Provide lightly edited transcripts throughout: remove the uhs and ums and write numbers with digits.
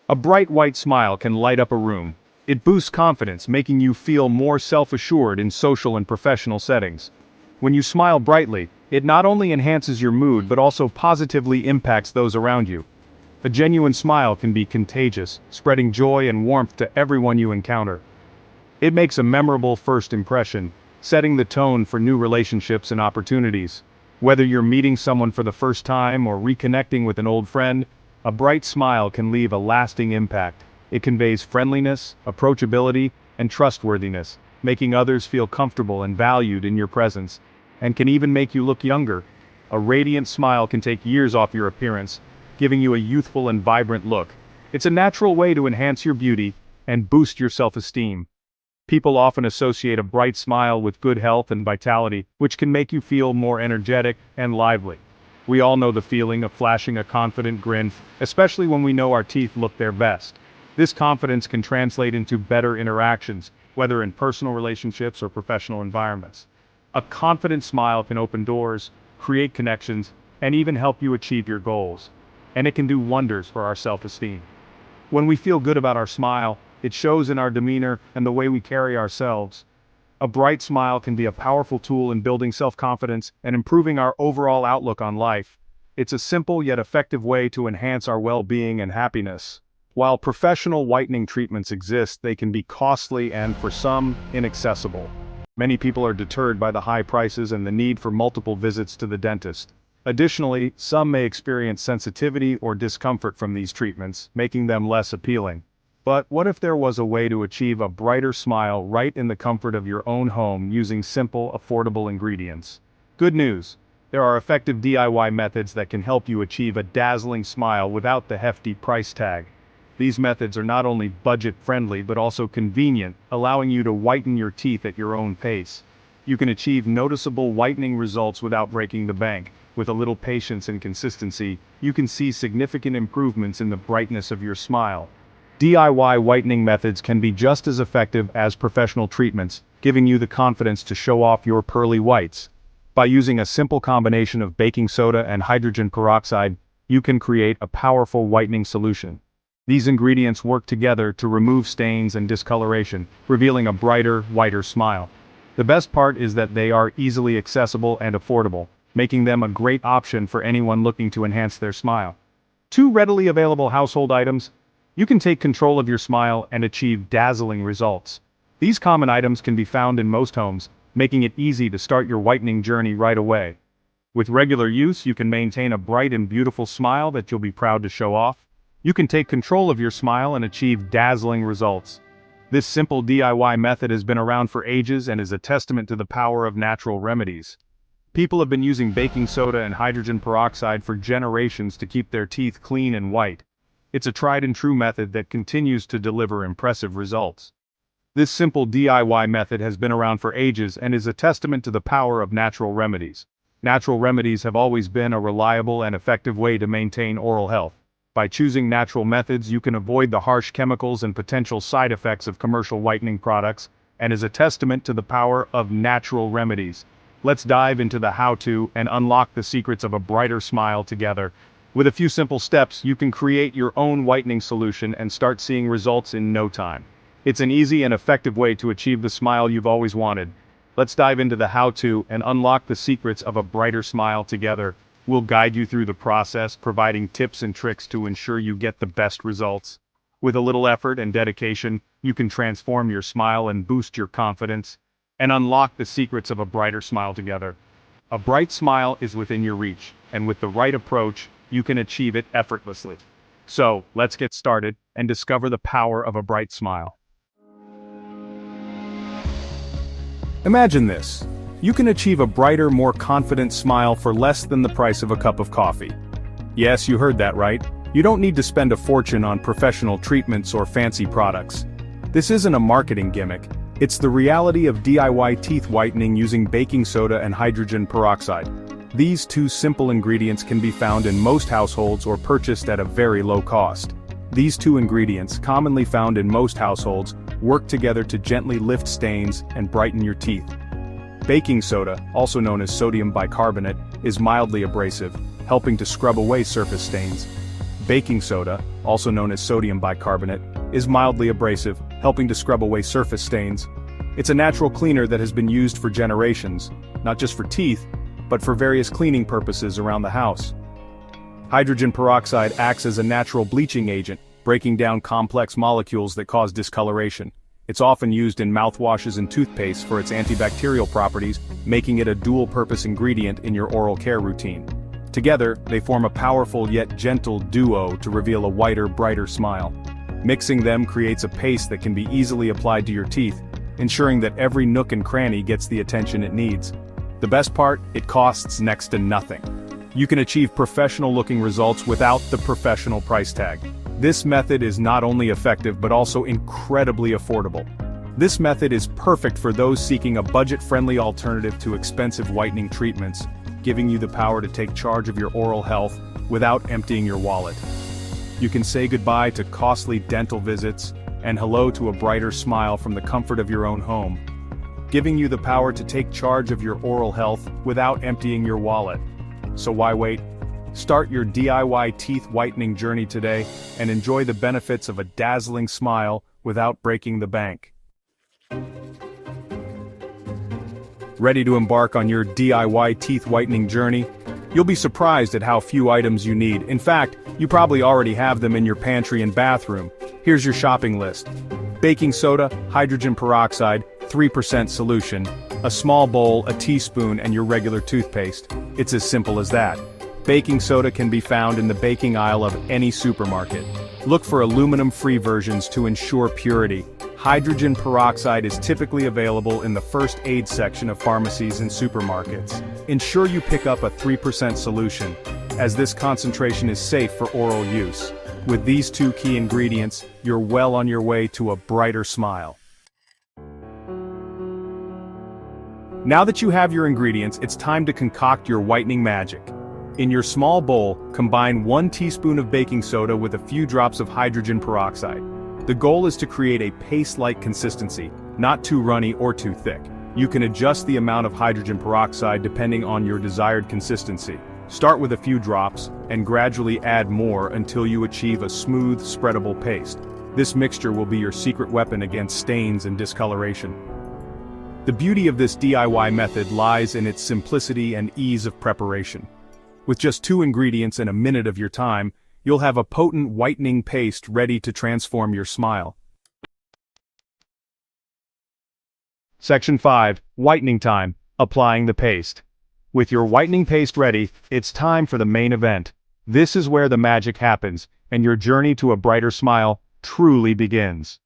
A bright white smile can light up a room. It boosts confidence, making you feel more self-assured in social and professional settings. When you smile brightly, it not only enhances your mood but also positively impacts those around you. A genuine smile can be contagious, spreading joy and warmth to everyone you encounter. It makes a memorable first impression, setting the tone for new relationships and opportunities. Whether you're meeting someone for the first time or reconnecting with an old friend, a bright smile can leave a lasting impact. It conveys friendliness, approachability, and trustworthiness, making others feel comfortable and valued in your presence, and can even make you look younger. A radiant smile can take years off your appearance, giving you a youthful and vibrant look. It's a natural way to enhance your beauty and boost your self-esteem. People often associate a bright smile with good health and vitality, which can make you feel more energetic and lively. We all know the feeling of flashing a confident grin, especially when we know our teeth look their best. This confidence can translate into better interactions, whether in personal relationships or professional environments. A confident smile can open doors, create connections, and even help you achieve your goals. And it can do wonders for our self-esteem. When we feel good about our smile, it shows in our demeanor and the way we carry ourselves. A bright smile can be a powerful tool in building self-confidence and improving our overall outlook on life. It's a simple yet effective way to enhance our well-being and happiness. While professional whitening treatments exist, they can be costly and, for some, inaccessible. Many people are deterred by the high prices and the need for multiple visits to the dentist. Additionally, some may experience sensitivity or discomfort from these treatments, making them less appealing. But what if there was a way to achieve a brighter smile right in the comfort of your own home using simple, affordable ingredients? Good news! There are effective DIY methods that can help you achieve a dazzling smile without the hefty price tag. These methods are not only budget-friendly but also convenient, allowing you to whiten your teeth at your own pace. You can achieve noticeable whitening results without breaking the bank. With a little patience and consistency, you can see significant improvements in the brightness of your smile. DIY whitening methods can be just as effective as professional treatments, giving you the confidence to show off your pearly whites. By using a simple combination of baking soda and hydrogen peroxide, you can create a powerful whitening solution. These ingredients work together to remove stains and discoloration, revealing a brighter, whiter smile. The best part is that they are easily accessible and affordable, making them a great option for anyone looking to enhance their smile. Two readily available household items. You can take control of your smile and achieve dazzling results. These common items can be found in most homes, making it easy to start your whitening journey right away. With regular use, you can maintain a bright and beautiful smile that you'll be proud to show off. You can take control of your smile and achieve dazzling results. This simple DIY method has been around for ages and is a testament to the power of natural remedies. People have been using baking soda and hydrogen peroxide for generations to keep their teeth clean and white. It's a tried and true method that continues to deliver impressive results. This simple DIY method has been around for ages and is a testament to the power of natural remedies. Natural remedies have always been a reliable and effective way to maintain oral health. By choosing natural methods, you can avoid the harsh chemicals and potential side effects of commercial whitening products, and is a testament to the power of natural remedies. Let's dive into the how-to and unlock the secrets of a brighter smile together. With a few simple steps, you can create your own whitening solution and start seeing results in no time. It's an easy and effective way to achieve the smile you've always wanted. Let's dive into the how-to and unlock the secrets of a brighter smile together. We'll guide you through the process, providing tips and tricks to ensure you get the best results. With a little effort and dedication, you can transform your smile and boost your confidence, and unlock the secrets of a brighter smile together. A bright smile is within your reach, and with the right approach, you can achieve it effortlessly. So, let's get started and discover the power of a bright smile. Imagine this. You can achieve a brighter, more confident smile for less than the price of a cup of coffee. Yes, you heard that right. You don't need to spend a fortune on professional treatments or fancy products. This isn't a marketing gimmick. It's the reality of DIY teeth whitening using baking soda and hydrogen peroxide. These two simple ingredients can be found in most households or purchased at a very low cost. These two ingredients, commonly found in most households, work together to gently lift stains and brighten your teeth. Baking soda, also known as sodium bicarbonate, is mildly abrasive, helping to scrub away surface stains. Baking soda, also known as sodium bicarbonate, is mildly abrasive, helping to scrub away surface stains. It's a natural cleaner that has been used for generations, not just for teeth, but for various cleaning purposes around the house. Hydrogen peroxide acts as a natural bleaching agent, breaking down complex molecules that cause discoloration. It's often used in mouthwashes and toothpaste for its antibacterial properties, making it a dual-purpose ingredient in your oral care routine. Together, they form a powerful yet gentle duo to reveal a whiter, brighter smile. Mixing them creates a paste that can be easily applied to your teeth, ensuring that every nook and cranny gets the attention it needs. The best part, it costs next to nothing. You can achieve professional-looking results without the professional price tag. This method is not only effective but also incredibly affordable. This method is perfect for those seeking a budget-friendly alternative to expensive whitening treatments, giving you the power to take charge of your oral health without emptying your wallet. You can say goodbye to costly dental visits and hello to a brighter smile from the comfort of your own home, giving you the power to take charge of your oral health without emptying your wallet. So why wait? Start your DIY teeth whitening journey today and enjoy the benefits of a dazzling smile without breaking the bank. Ready to embark on your DIY teeth whitening journey? You'll be surprised at how few items you need. In fact, you probably already have them in your pantry and bathroom. Here's your shopping list. Baking soda, hydrogen peroxide, 3% solution, a small bowl, a teaspoon, and your regular toothpaste. It's as simple as that. Baking soda can be found in the baking aisle of any supermarket. Look for aluminum-free versions to ensure purity. Hydrogen peroxide is typically available in the first aid section of pharmacies and supermarkets. Ensure you pick up a 3% solution, as this concentration is safe for oral use. With these two key ingredients, you're well on your way to a brighter smile. Now that you have your ingredients, it's time to concoct your whitening magic. In your small bowl, combine 1 teaspoon of baking soda with a few drops of hydrogen peroxide. The goal is to create a paste-like consistency, not too runny or too thick. You can adjust the amount of hydrogen peroxide depending on your desired consistency. Start with a few drops, and gradually add more until you achieve a smooth, spreadable paste. This mixture will be your secret weapon against stains and discoloration. The beauty of this DIY method lies in its simplicity and ease of preparation. With just 2 ingredients and a minute of your time, you'll have a potent whitening paste ready to transform your smile. Section 5, Whitening Time, Applying the Paste. With your whitening paste ready, it's time for the main event. This is where the magic happens, and your journey to a brighter smile truly begins.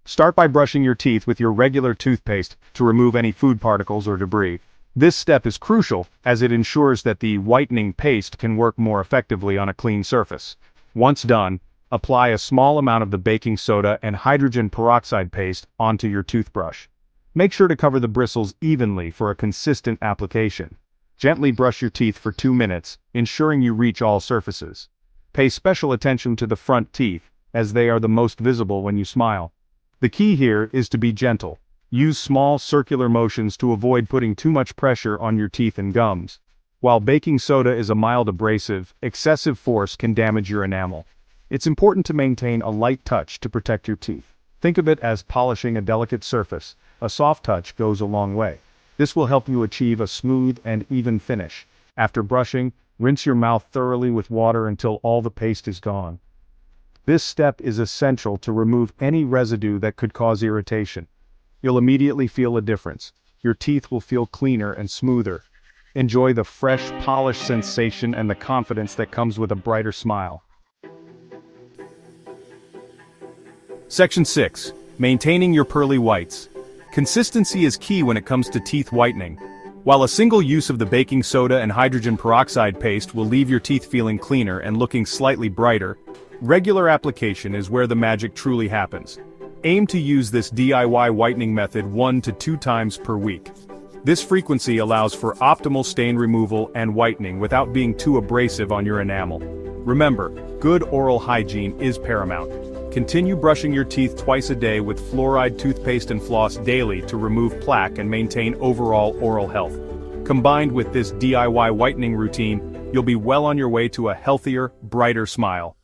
Start by brushing your teeth with your regular toothpaste to remove any food particles or debris. This step is crucial, as it ensures that the whitening paste can work more effectively on a clean surface. Once done, apply a small amount of the baking soda and hydrogen peroxide paste onto your toothbrush. Make sure to cover the bristles evenly for a consistent application. Gently brush your teeth for 2 minutes, ensuring you reach all surfaces. Pay special attention to the front teeth, as they are the most visible when you smile. The key here is to be gentle. Use small circular motions to avoid putting too much pressure on your teeth and gums. While baking soda is a mild abrasive, excessive force can damage your enamel. It's important to maintain a light touch to protect your teeth. Think of it as polishing a delicate surface. A soft touch goes a long way. This will help you achieve a smooth and even finish. After brushing, rinse your mouth thoroughly with water until all the paste is gone. This step is essential to remove any residue that could cause irritation. You'll immediately feel a difference. Your teeth will feel cleaner and smoother. Enjoy the fresh, polished sensation and the confidence that comes with a brighter smile. Section 6. Maintaining your pearly whites. Consistency is key when it comes to teeth whitening. While a single use of the baking soda and hydrogen peroxide paste will leave your teeth feeling cleaner and looking slightly brighter, regular application is where the magic truly happens. Aim to use this DIY whitening method 1 to 2 times per week. This frequency allows for optimal stain removal and whitening without being too abrasive on your enamel. Remember, good oral hygiene is paramount. Continue brushing your teeth twice a day with fluoride toothpaste and floss daily to remove plaque and maintain overall oral health. Combined with this DIY whitening routine, you'll be well on your way to a healthier, brighter smile.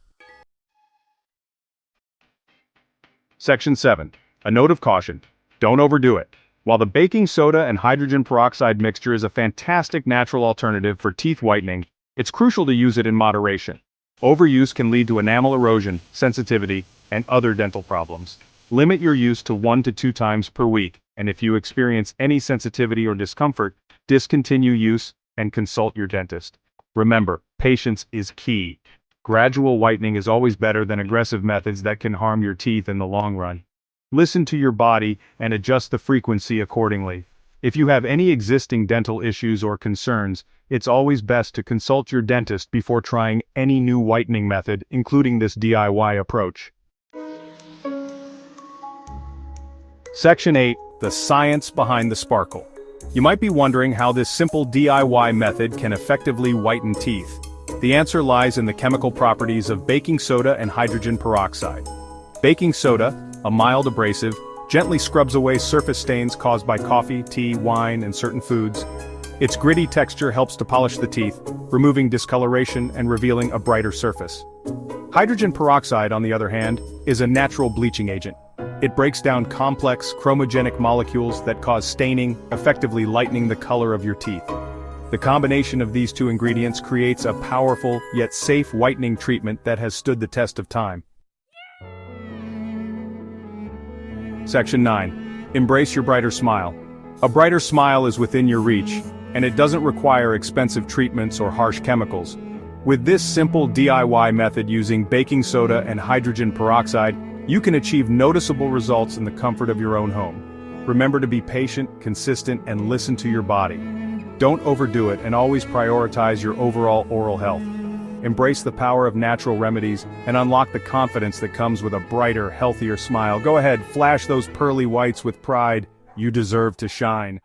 Section 7. A note of caution. Don't overdo it. While the baking soda and hydrogen peroxide mixture is a fantastic natural alternative for teeth whitening, it's crucial to use it in moderation. Overuse can lead to enamel erosion, sensitivity, and other dental problems. Limit your use to 1 to 2 times per week, and if you experience any sensitivity or discomfort, discontinue use and consult your dentist. Remember, patience is key. Gradual whitening is always better than aggressive methods that can harm your teeth in the long run. Listen to your body and adjust the frequency accordingly. If you have any existing dental issues or concerns, it's always best to consult your dentist before trying any new whitening method, including this DIY approach. Section 8. The science behind the sparkle. You might be wondering how this simple DIY method can effectively whiten teeth. The answer lies in the chemical properties of baking soda and hydrogen peroxide. Baking soda, a mild abrasive, gently scrubs away surface stains caused by coffee, tea, wine, and certain foods. Its gritty texture helps to polish the teeth, removing discoloration and revealing a brighter surface. Hydrogen peroxide, on the other hand, is a natural bleaching agent. It breaks down complex, chromogenic molecules that cause staining, effectively lightening the color of your teeth. The combination of these two ingredients creates a powerful, yet safe whitening treatment that has stood the test of time. Section 9. Embrace your brighter smile. A brighter smile is within your reach, and it doesn't require expensive treatments or harsh chemicals. With this simple DIY method using baking soda and hydrogen peroxide, you can achieve noticeable results in the comfort of your own home. Remember to be patient, consistent, and listen to your body. Don't overdo it, and always prioritize your overall oral health. Embrace the power of natural remedies and unlock the confidence that comes with a brighter, healthier smile. Go ahead, flash those pearly whites with pride. You deserve to shine.